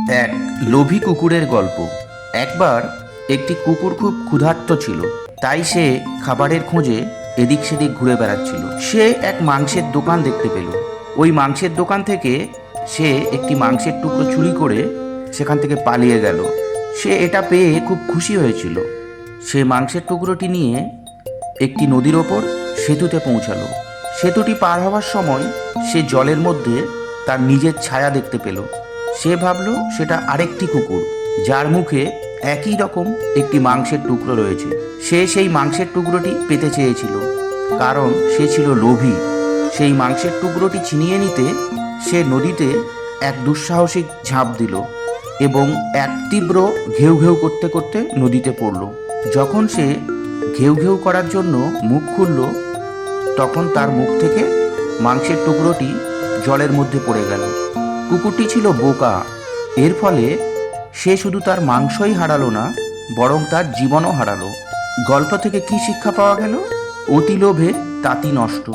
এক লোভী কুকুরের গল্প। একবার একটি কুকুর খুব ক্ষুধার্ত ছিল, তাই সে খাবারের খোঁজে এদিক সেদিক ঘুরে বেড়াচ্ছিল। সে এক মাংসের দোকান দেখতে পেল। ওই মাংসের দোকান থেকে সে একটি মাংসের টুকরো চুরি করে সেখান থেকে পালিয়ে গেল। সে এটা পেয়ে খুব খুশি হয়েছিল। সে মাংসের টুকরোটি নিয়ে একটি নদীর ওপর সেতুতে পৌঁছালো। সেতুটি পার হওয়ার সময় সে জলের মধ্যে তার নিজের ছায়া দেখতে পেল। সে ভাবল সেটা আরেকটি কুকুর, যার মুখে একই রকম একটি মাংসের টুকরো রয়েছে। সে সেই মাংসের টুকরোটি পেতে চেয়েছিল, কারণ সে ছিল লোভী। সেই মাংসের টুকরোটি ছিনিয়ে নিতে সে নদীতে এক দুঃসাহসিক ঝাঁপ দিল এবং এক তীব্র ঘেউ ঘেউ করতে করতে নদীতে পড়ল। যখন সে ঘেউ ঘেউ করার জন্য মুখ খুলল, তখন তার মুখ থেকে মাংসের টুকরোটি জলের মধ্যে পড়ে গেল। কুকুরটি ছিল বোকা। এর ফলে সে শুধু তার মাংসই হারালো না, বরং তার জীবনও হারালো। গল্প থেকে কি শিক্ষা পাওয়া গেল? অতি লোভে তাঁতি নষ্ট।